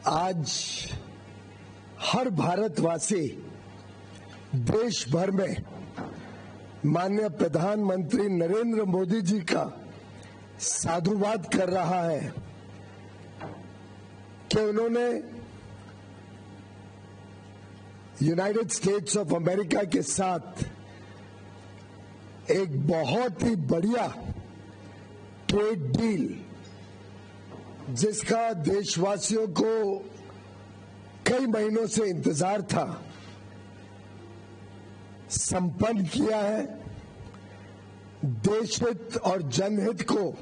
आज हर भारतवासी देश भर में माननीय प्रधानमंत्री नरेंद्र मोदी जी का साधुवाद कर रहा है कि उन्होंने यूनाइटेड स्टेट्स ऑफ अमेरिका के साथ एक बहुत ही बढ़िया ट्रेड डील, जिसका देशवासियों को कई महीनों से इंतजार था, संपन्न किया है। देश हित और जनहित को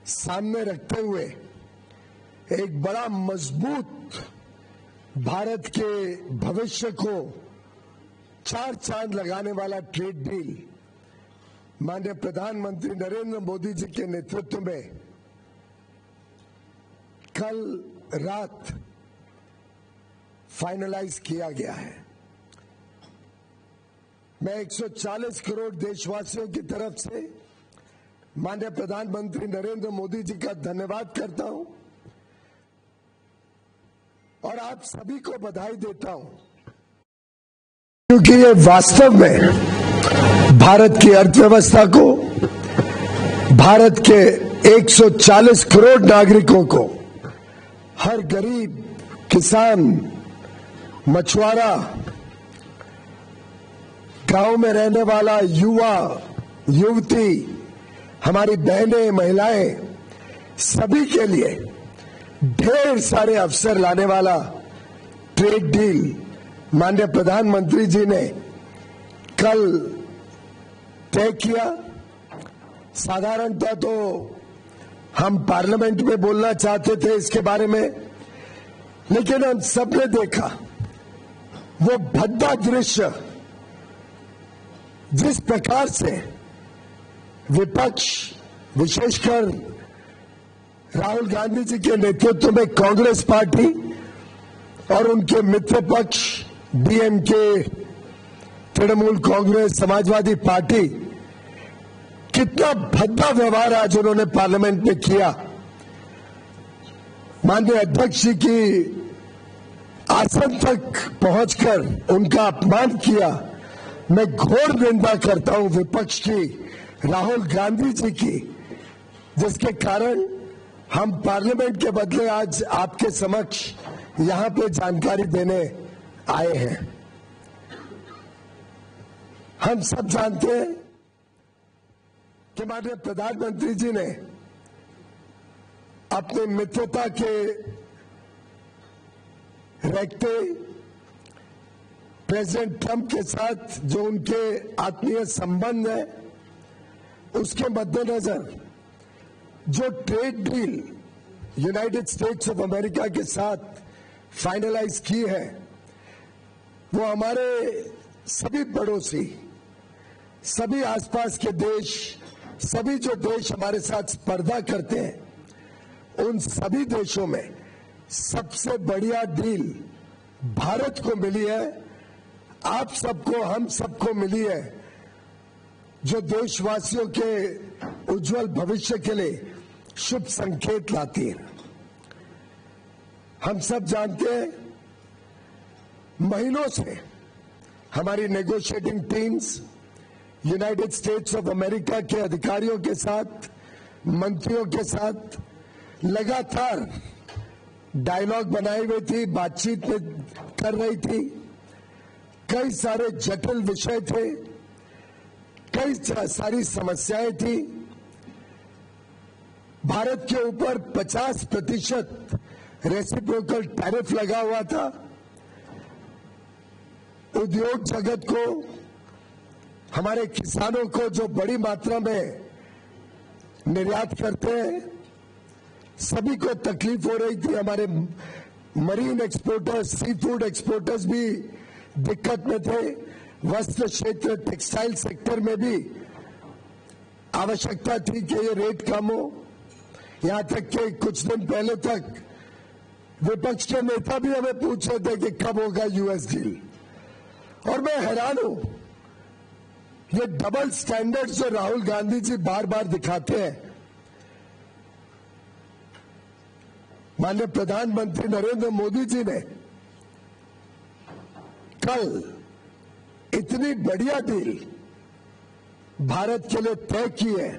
सामने रखते हुए एक बड़ा मजबूत भारत के भविष्य को चार चांद लगाने वाला ट्रेड डील माननीय प्रधानमंत्री नरेंद्र मोदी जी के नेतृत्व में कल रात फाइनलाइज किया गया है। मैं 140 करोड़ देशवासियों की तरफ से माननीय प्रधानमंत्री नरेंद्र मोदी जी का धन्यवाद करता हूं और आप सभी को बधाई देता हूं, क्योंकि ये वास्तव में भारत की अर्थव्यवस्था को, भारत के 140 करोड़ नागरिकों को, हर गरीब, किसान, मछुआरा, गांव में रहने वाला युवा, युवती, हमारी बहनें, महिलाएं, सभी के लिए ढेर सारे अवसर लाने वाला ट्रेड डील माननीय प्रधानमंत्री जी ने कल तय किया। साधारणतः तो हम पार्लियामेंट में बोलना चाहते थे इसके बारे में, लेकिन हम सबने देखा वो भद्दा दृश्य, जिस प्रकार से विपक्ष, विशेषकर राहुल गांधी जी के नेतृत्व में कांग्रेस पार्टी और उनके मित्र पक्ष डीएमके, तृणमूल कांग्रेस, समाजवादी पार्टी, कितना भद्दा व्यवहार आज उन्होंने पार्लियामेंट में किया। माननीय अध्यक्ष जी की आसन तक पहुंचकर उनका अपमान किया। मैं घोर निंदा करता हूं विपक्ष की, राहुल गांधी जी की, जिसके कारण हम पार्लियामेंट के बदले आज आपके समक्ष यहां पे जानकारी देने आए हैं। हम सब जानते हैं कि माननीय प्रधानमंत्री जी ने अपने मित्रता के रखते प्रेसिडेंट ट्रंप के साथ जो उनके आत्मीय संबंध है, उसके मद्देनजर जो trade deal United states of America के साथ फाइनलाइज की है, वो हमारे सभी पड़ोसी, सभी आसपास के देश, सभी जो देश हमारे साथ स्पर्धा करते हैं, उन सभी देशों में सबसे बढ़िया डील भारत को मिली है। आप सबको, हम सबको मिली है, जो देशवासियों के उज्जवल भविष्य के लिए शुभ संकेत लाती है। हम सब जानते हैं महीनों से हमारी negotiating teams United states of America के अधिकारियों के साथ, मंत्रियों के साथ लगातार डायलॉग बनाई हुई थी, बातचीत कर रही थी। कई सारे जटिल विषय थे, कई सारी समस्याएं थी। भारत के ऊपर 50% रेसिप्रोकल टैरिफ लगा हुआ था। उद्योग जगत को, हमारे किसानों को जो बड़ी मात्रा में निर्यात करते हैं, सभी को तकलीफ हो रही थी। हमारे marine exporters, sea food exporters भी दिक्कत में थे। वस्त्र क्षेत्र, टेक्सटाइल सेक्टर में भी आवश्यकता थी कि ये रेट कम हो। यहां तक कि कुछ दिन पहले तक विपक्ष के नेता भी हमें पूछ रहे थे कि कब होगा यूएस डील। और मैं हैरान हूं, ये डबल स्टैंडर्ड्स जो राहुल गांधी जी बार बार दिखाते हैं, माननीय प्रधानमंत्री नरेंद्र मोदी जी ने कल इतनी बढ़िया डील भारत के लिए तय की है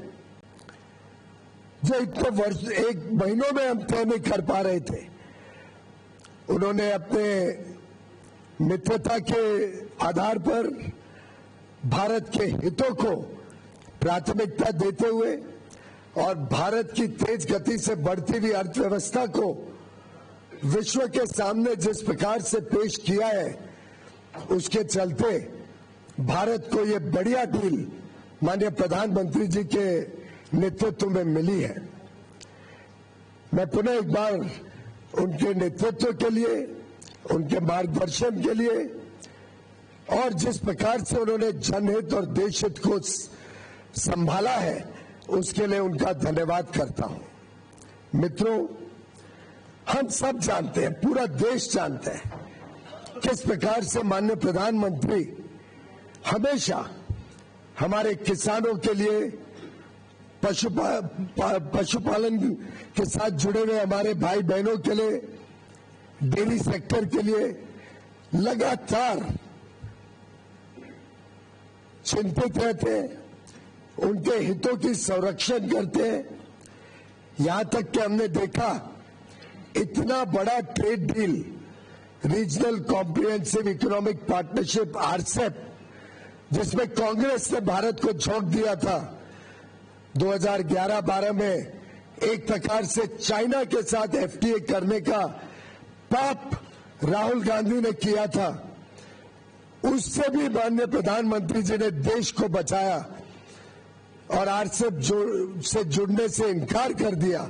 जो इतने वर्ष एक महीनों में हम तय नहीं कर पा रहे थे। उन्होंने अपने मित्रता के आधार पर भारत के हितों को प्राथमिकता देते हुए और भारत की तेज गति से बढ़ती हुई अर्थव्यवस्था को विश्व के सामने जिस प्रकार से पेश किया है, उसके चलते भारत को ये बढ़िया डील माननीय प्रधानमंत्री जी के नेतृत्व में मिली है। मैं पुनः एक बार उनके नेतृत्व के लिए, उनके मार्गदर्शन के लिए और जिस प्रकार से उन्होंने जनहित और देश हित को संभाला है, उसके लिए उनका धन्यवाद करता हूं। मित्रों, हम सब जानते हैं, पूरा देश जानता है किस प्रकार से माननीय प्रधानमंत्री हमेशा हमारे किसानों के लिए, पशुपालन के साथ जुड़े हुए हमारे भाई बहनों के लिए, डेयरी सेक्टर के लिए लगातार चिंतित रहते हैं, उनके हितों की संरक्षण करते हैं। यहां तक कि हमने देखा इतना बड़ा trade deal, regional comprehensive economic partnership RCEP, जिसमें कांग्रेस ने भारत को झोंक दिया था 2011-12 में, एक प्रकार से चाइना के साथ एफटीए करने का पाप राहुल गांधी ने किया था। उससे भी माननीय प्रधानमंत्री जी ने देश को बचाया और आरसेप से जुड़ने से इनकार कर दिया,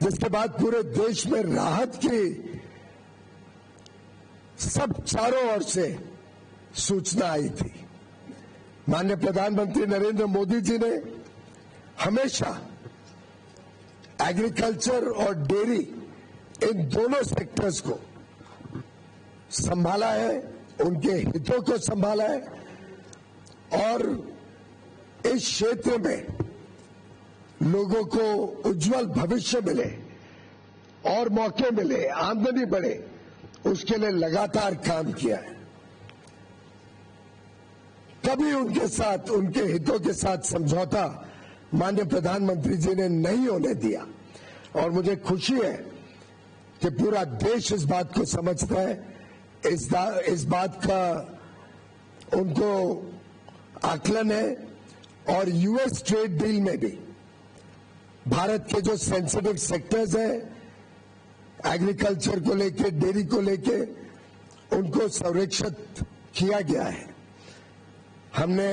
जिसके बाद पूरे देश में राहत की सब चारों ओर से सूचना आई थी। माननीय प्रधानमंत्री नरेंद्र मोदी जी ने हमेशा एग्रीकल्चर और डेयरी, इन दोनों सेक्टर्स को संभाला है, उनके हितों को संभाला है और इस क्षेत्र में लोगों को उज्जवल भविष्य मिले और मौके मिले, आमदनी बढ़े, उसके लिए लगातार काम किया है। कभी उनके साथ, उनके हितों के साथ समझौता माननीय प्रधानमंत्री जी ने नहीं होने दिया और मुझे खुशी है कि पूरा देश इस बात को समझता है, इस बात का उनको आकलन है और यूएस ट्रेड डील में भी भारत के जो सेंसिटिव सेक्टर्स हैं, एग्रीकल्चर को लेके, डेयरी को लेके, उनको संरक्षित किया गया है। हमने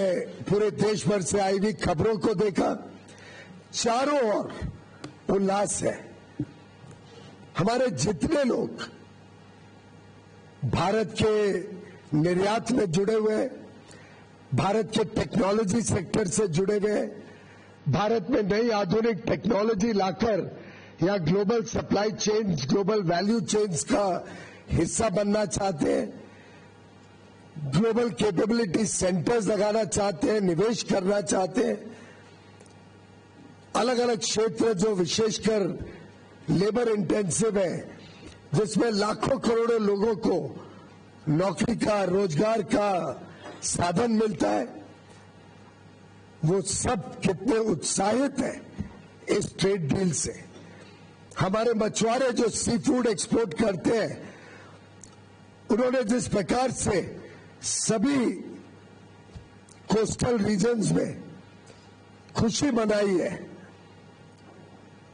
पूरे देश भर से आई हुई खबरों को देखा, चारों ओर उल्लास है। हमारे जितने लोग भारत के निर्यात में जुड़े हुए, भारत के टेक्नोलॉजी सेक्टर से जुड़े हुए, भारत में नई आधुनिक टेक्नोलॉजी लाकर या global supply chains, global value chains का हिस्सा बनना चाहते हैं, ग्लोबल कैपेबिलिटी सेंटर्स लगाना चाहते हैं, निवेश करना चाहते हैं, अलग अलग क्षेत्र जो विशेषकर लेबर इंटेंसिव है, जिसमें लाखों करोड़ों लोगों को नौकरी का, रोजगार का साधन मिलता है, वो सब कितने उत्साहित हैं इस ट्रेड डील से। हमारे मछुआरे जो सी फूड एक्सपोर्ट करते हैं, उन्होंने जिस प्रकार से सभी कोस्टल रीजन्स में खुशी मनाई है,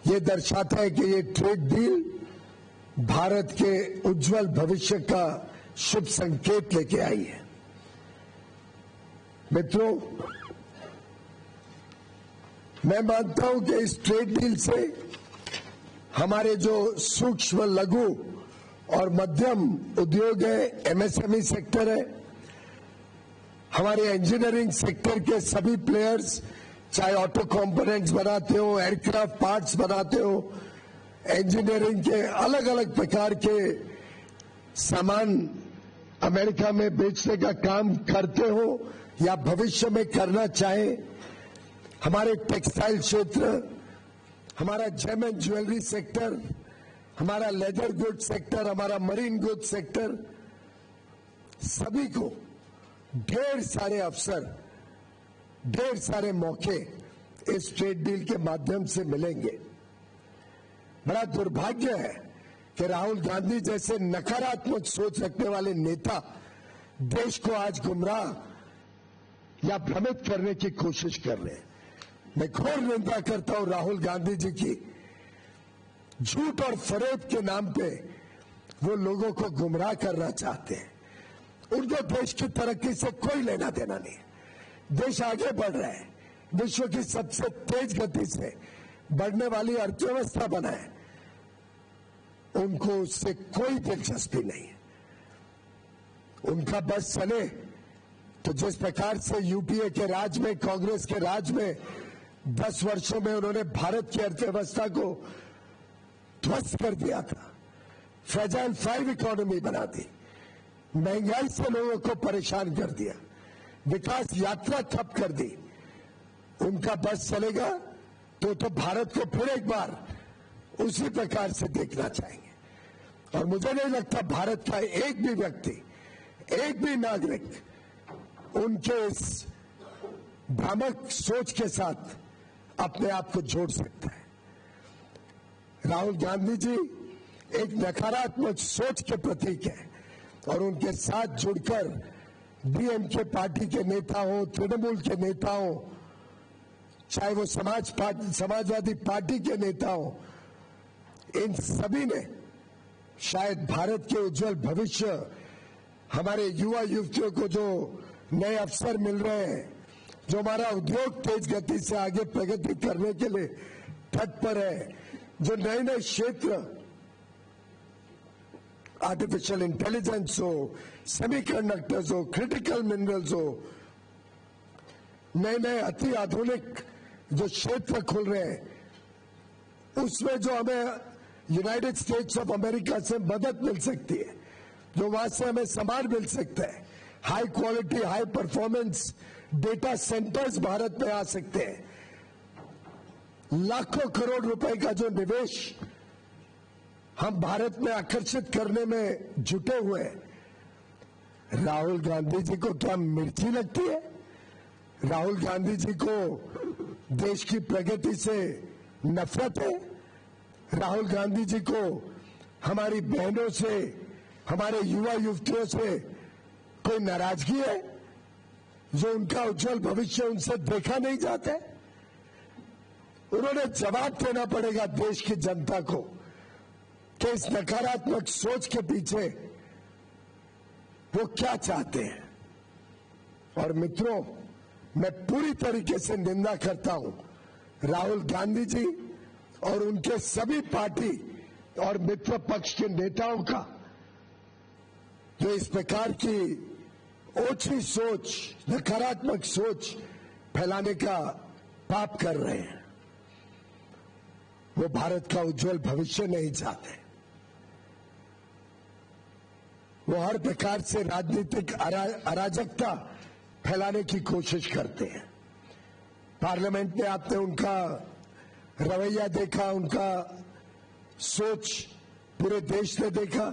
ये दर्शाता है कि ये ट्रेड डील भारत के उज्जवल भविष्य का शुभ संकेत लेके आई है। मित्रों, मैं मानता हूं कि इस ट्रेड डील से हमारे जो सूक्ष्म, लघु और मध्यम उद्योग है, एमएसएमई सेक्टर है, हमारे इंजीनियरिंग सेक्टर के सभी प्लेयर्स, चाहे ऑटो कंपोनेंट्स बनाते हो, एयरक्राफ्ट पार्ट्स बनाते हो, इंजीनियरिंग के अलग अलग प्रकार के सामान अमेरिका में बेचने का काम करते हो या भविष्य में करना चाहे, हमारे टेक्सटाइल क्षेत्र, हमारा जेम एंड ज्वेलरी सेक्टर, हमारा लेदर गुड सेक्टर, हमारा मरीन गुड सेक्टर, सभी को ढेर सारे अवसर, ढेर सारे मौके इस ट्रेड डील के माध्यम से मिलेंगे। बड़ा दुर्भाग्य है कि राहुल गांधी जैसे नकारात्मक सोच रखने वाले नेता देश को आज गुमराह या भ्रमित करने की कोशिश कर रहे हैं। मैं घोर निंदा करता हूं राहुल गांधी जी की। झूठ और फरेब के नाम पे वो लोगों को गुमराह करना चाहते हैं। उनको देश की तरक्की से कोई लेना देना नहीं है। देश आगे बढ़ रहा है, विश्व की सबसे तेज गति से बढ़ने वाली अर्थव्यवस्था बना है, उनको उससे कोई दिलचस्पी नहीं है। उनका बस चले तो जिस प्रकार से यूपीए के राज में, कांग्रेस के राज में 10 वर्षों में उन्होंने भारत की अर्थव्यवस्था को ध्वस्त कर दिया था, फ्रेजाइल 5 इकोनॉमी बना दी, महंगाई से लोगों को परेशान कर दिया, विकास यात्रा ठप कर दी। उनका बस चलेगा तो भारत को फिर एक बार उसी प्रकार से देखना चाहेंगे। और मुझे नहीं लगता भारत का एक भी व्यक्ति, एक भी नागरिक उनके इस भ्रामक सोच के साथ अपने आप को जोड़ सकता है। राहुल गांधी जी एक नकारात्मक सोच के प्रतीक है और उनके साथ जुड़कर डीएमके पार्टी के नेता हो, तृणमूल के नेता हो, चाहे वो समाजवादी पार्टी के नेता हो, इन सभी ने शायद भारत के उज्जवल भविष्य, हमारे युवा युवतियों को जो नए अवसर मिल रहे हैं, जो हमारा उद्योग तेज गति से आगे प्रगति करने के लिए तत्पर है, जो नए नए क्षेत्र, आर्टिफिशियल इंटेलिजेंस हो, सेमीकंडक्टर्स हो, क्रिटिकल मिनरल्स हो, नए नए अति आधुनिक जो क्षेत्र खुल रहे हैं, उसमें जो हमें यूनाइटेड स्टेट्स ऑफ अमेरिका से मदद मिल सकती है, जो वहां से हमें सामान मिल सकता है, high quality, high performance data centres Bharat में आ सकते हैं, लाखों करोड़ रुपए का जो निवेश हम भारत में आकर्षित करने में जुटे हुए हैं। राहुल गांधी जी को क्या मिर्ची लगती है? राहुल गांधी जी को देश की प्रगति से नफरत है? राहुल गांधी जी को हमारी बहनों से, हमारे युवा युवतियों से कोई नाराजगी है जो उनका उज्जवल भविष्य उनसे देखा नहीं जाता है? उन्होंने जवाब देना पड़ेगा देश की जनता को कि इस नकारात्मक सोच के पीछे वो क्या चाहते हैं। और मित्रों, मैं पूरी तरीके से निंदा करता हूं राहुल गांधी जी और उनके सभी पार्टी और मित्र पक्ष के नेताओं का, जो इस प्रकार की ओछी सोच, नकारात्मक सोच फैलाने का पाप कर रहे हैं। वो भारत का उज्जवल भविष्य नहीं चाहते। वो हर प्रकार से राजनीतिक अराजकता फैलाने की कोशिश करते हैं। पार्लियामेंट में आपने उनका रवैया देखा, उनका सोच पूरे देश ने देखा।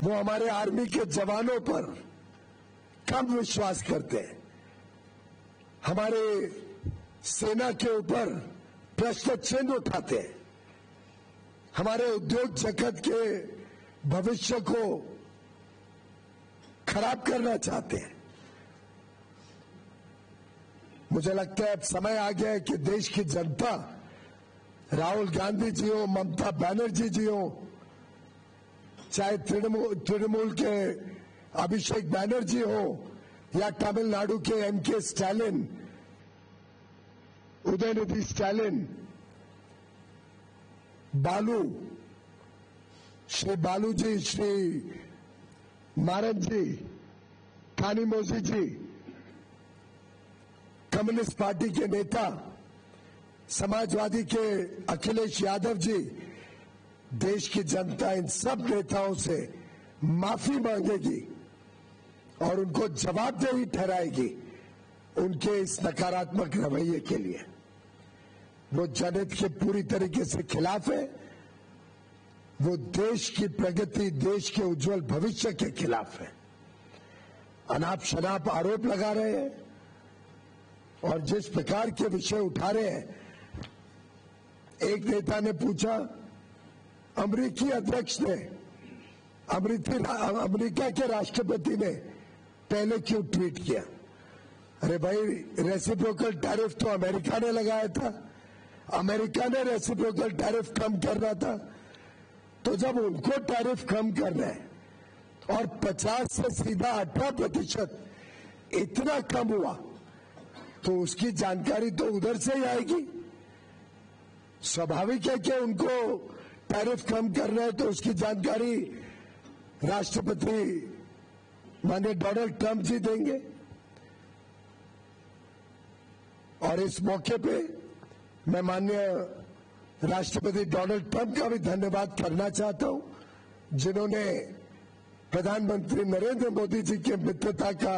वो हमारे आर्मी के जवानों पर कम विश्वास करते हैं, हमारे सेना के ऊपर प्रश्न चिन्ह उठाते हैं, हमारे उद्योग जगत के भविष्य को खराब करना चाहते हैं। मुझे लगता है अब समय आ गया है कि देश की जनता, राहुल गांधी जी हो, ममता बनर्जी जी हो, चाहे तृणमूल के अभिषेक बैनर्जी हो या तमिलनाडु के एमके स्टालिन, उदयनिधि स्टालिन, बालू, श्री बालू जी, श्री मारन जी, कानीमोजी जी, कम्युनिस्ट पार्टी के नेता, समाजवादी के अखिलेश यादव जी, देश की जनता इन सब नेताओं से माफी मांगेगी और उनको जवाबदेही ठहराएगी उनके इस नकारात्मक रवैये के लिए। वो जनहित के पूरी तरीके से खिलाफ है, वो देश की प्रगति, देश के उज्जवल भविष्य के खिलाफ है। अनाप शनाप आरोप लगा रहे हैं और जिस प्रकार के विषय उठा रहे हैं, एक नेता ने पूछा, अमेरिकी अध्यक्ष ने, अमेरिका के राष्ट्रपति ने पहले क्यों ट्वीट किया? अरे भाई, रेसिप्रोकल टैरिफ तो अमेरिका ने लगाया था, अमेरिका ने रेसिप्रोकल टैरिफ कम करना था। तो जब उनको टैरिफ कम करना है और 50 से सीधा 18% इतना कम हुआ, तो उसकी जानकारी तो उधर से ही आएगी। स्वाभाविक है कि उनको टैरिफ कम करना है, तो उसकी जानकारी राष्ट्रपति माननीय डोनाल्ड ट्रंप जी देंगे। और इस मौके पे मैं माननीय राष्ट्रपति डोनाल्ड ट्रंप का भी धन्यवाद करना चाहता हूं, जिन्होंने प्रधानमंत्री नरेंद्र मोदी जी के मित्रता का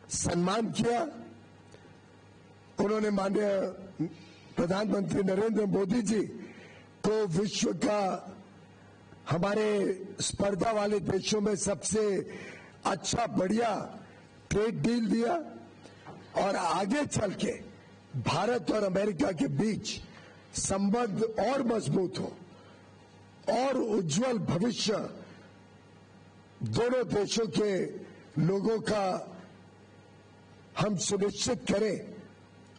सम्मान किया। उन्होंने माननीय प्रधानमंत्री नरेंद्र मोदी जी को विश्व का, हमारे स्पर्धा वाले देशों में सबसे अच्छा, बढ़िया ट्रेड डील दिया और आगे चल के भारत और अमेरिका के बीच संबंध और मजबूत हो और उज्जवल भविष्य दोनों देशों के लोगों का हम सुनिश्चित करें,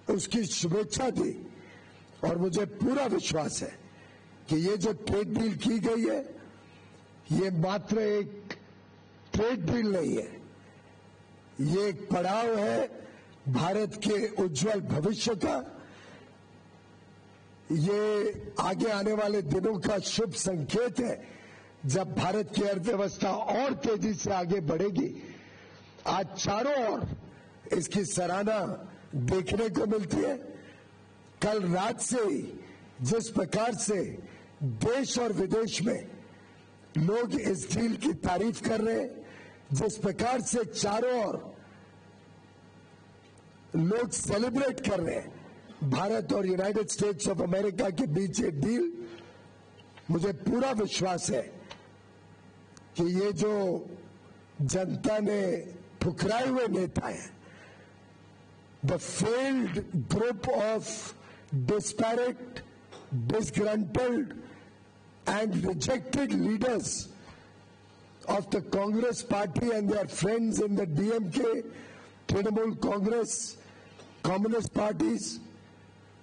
उसकी शुभेच्छा दी। और मुझे पूरा विश्वास है कि ये जो ट्रेड डील की गई है, ये मात्र एक ट्रेड डील नहीं है, ये एक पड़ाव है भारत के उज्जवल भविष्य का। ये आगे आने वाले दिनों का शुभ संकेत है, जब भारत की अर्थव्यवस्था और तेजी से आगे बढ़ेगी। आज चारों ओर इसकी सराहना देखने को मिलती है। कल रात से ही जिस प्रकार से देश और विदेश में लोग इस डील की तारीफ कर रहे हैं, जिस प्रकार से चारों ओर लोग सेलिब्रेट कर रहे हैं भारत और यूनाइटेड स्टेट्स ऑफ अमेरिका के बीच ये डील, मुझे पूरा विश्वास है कि ये जो जनता ने ठुकराए हुए नेता हैं, the failed group of disparate, disgruntled and rejected leaders of the Congress party and their friends in the DMK, Trinamool Congress, Communist parties,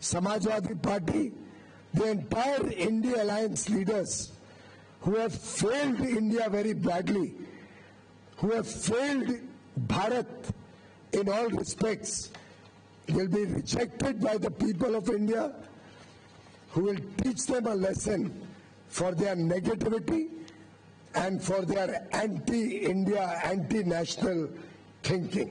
Samajwadi Party, the entire India Alliance leaders who have failed India very badly, who have failed Bharat in all respects, will be rejected by the people of India, who will teach them a lesson for their negativity and for their anti-India, anti-national thinking.